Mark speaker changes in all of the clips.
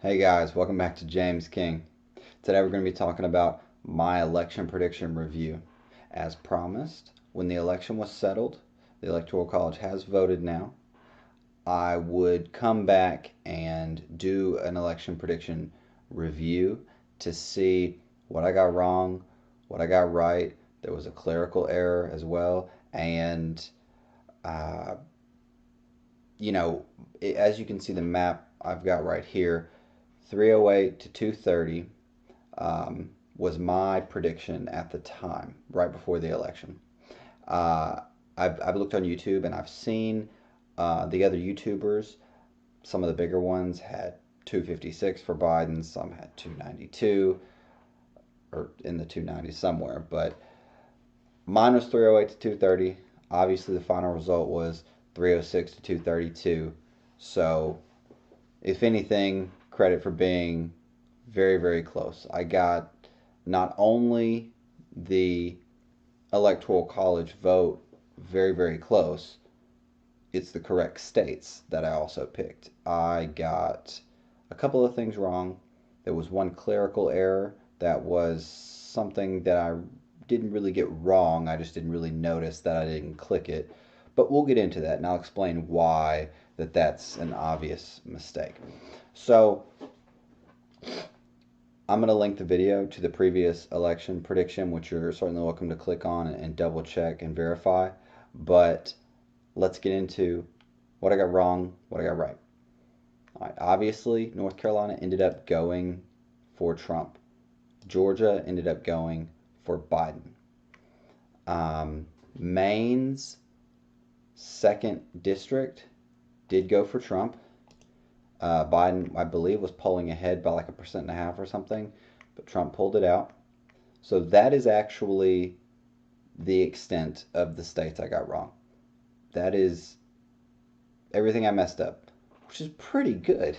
Speaker 1: Hey guys, welcome back to James King. Today we're going to be talking about my election prediction review. As promised, when the election was settled, the Electoral College has voted now. I would come back and do an election prediction review to see what I got wrong, what I got right. There was a clerical error as well, and uh, as you can see the map I've got right here, 308 to 230 was my prediction at the time, right before the election. Uh, I've looked on YouTube and I've seen the other YouTubers. Some of the bigger ones had 256 for Biden, some had 292 or in the 290s somewhere. But mine was 308 to 230. Obviously, the final result was 306 to 232. So, if anything, credit for being very, very close. I got not only the Electoral College vote very, very close, it's the correct states that I also picked. I got a couple of things wrong. There was one clerical error that was something that I didn't really get wrong. I just didn't really notice that I didn't click it. But we'll get into that and I'll explain why that's an obvious mistake. So I'm going to link the video to the previous election prediction, which you're certainly welcome to click on and double check and verify. But let's get into what I got wrong, what I got right. All right, obviously, North Carolina ended up going for Trump. Georgia ended up going for Biden. Maine's second district did go for Trump. Biden, I believe, was polling ahead by like 1.5% or something, but Trump pulled it out. So that is actually the extent of the states I got wrong. That is everything I messed up, which is pretty good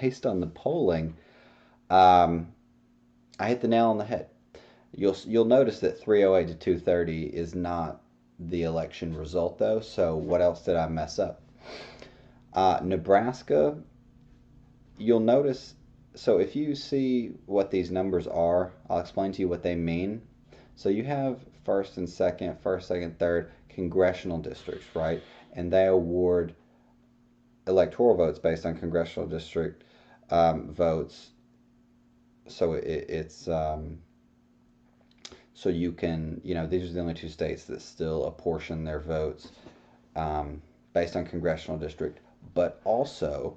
Speaker 1: based on the polling. I hit the nail on the head. You'll notice that 308 to 230 is not the election result though. So what else did I mess up? Nebraska, you'll notice. So if you see what these numbers are, I'll explain to you what they mean. So you have first, second, third congressional districts, right? And they award electoral votes based on congressional district votes. So it's so you can, these are the only two states that still apportion their votes based on congressional district, but also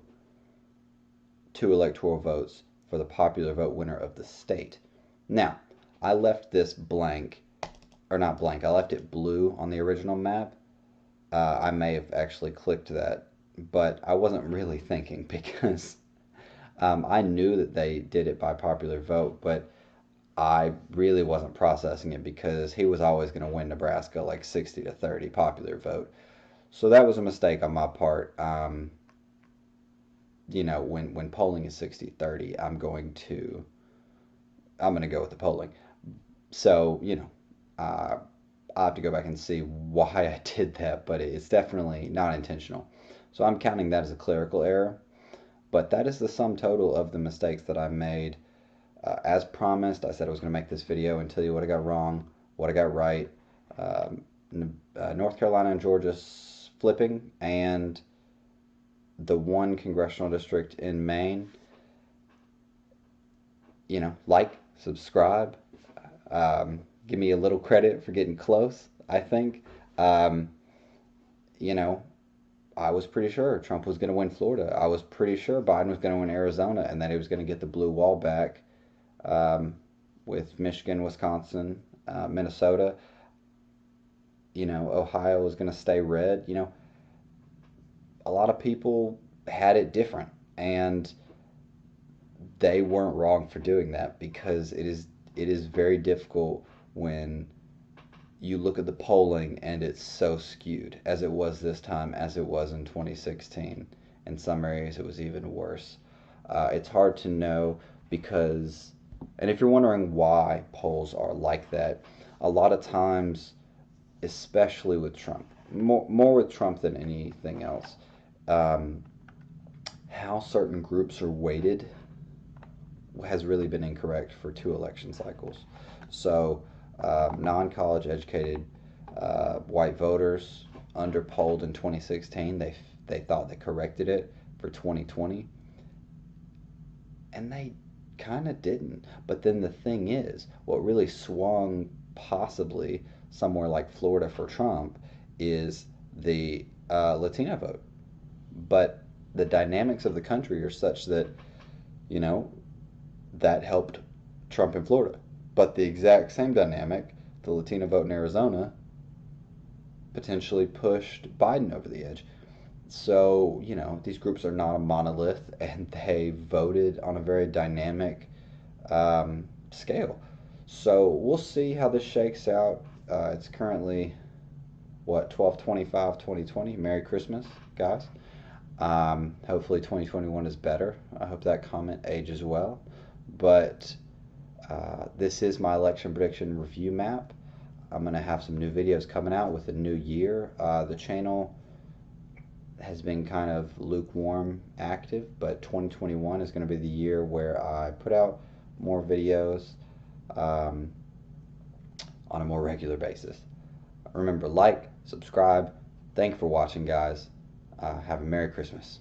Speaker 1: two electoral votes for the popular vote winner of the state. Now, I left this blank, or not blank, I left it blue on the original map. I may have actually clicked that, but I wasn't really thinking because I knew that they did it by popular vote, but I really wasn't processing it because he was always going to win Nebraska like 60 to 30 popular vote. So that was a mistake on my part. When polling is 60-30, I'm going to go with the polling. So, I'll have to go back and see why I did that, but it's definitely not intentional. So I'm counting that as a clerical error. But that is the sum total of the mistakes that I made. As promised, I said I was going to make this video and tell you what I got wrong, what I got right. Um, North Carolina and Georgia flipping, and the one congressional district in Maine. Like, subscribe, give me a little credit for getting close, I think. Um, you know, I was pretty sure Trump was going to win Florida. I was pretty sure Biden was going to win Arizona and that he was going to get the blue wall back um, with Michigan, Wisconsin, Minnesota. Ohio was going to stay red. A lot of people had it different, and they weren't wrong for doing that because it is very difficult when you look at the polling and it's so skewed as it was this time, as it was in 2016. In some areas, it was even worse. It's hard to know because, and if you're wondering why polls are like that, a lot of times, especially with Trump, more with Trump than anything else, um, how certain groups are weighted has really been incorrect for 2 election cycles. So, non-college educated white voters underpolled in 2016. They thought they corrected it for 2020, and they kind of didn't. But then the thing is, what really swung possibly somewhere like Florida for Trump is the Latino vote. But the dynamics of the country are such that, you know, that helped Trump in Florida. But the exact same dynamic, the Latino vote in Arizona, potentially pushed Biden over the edge. So, these groups are not a monolith, and they voted on a very dynamic scale. So we'll see how this shakes out. It's currently, what, 12/25, 2020. Merry Christmas, guys. Hopefully 2021 is better. I hope that comment ages well. But this is my election prediction review map. I'm going to have some new videos coming out with the new year. The channel has been kind of lukewarm active, but 2021 is going to be the year where I put out more videos on a more regular basis. Remember, like, subscribe. Thank you for watching, guys. Have a Merry Christmas.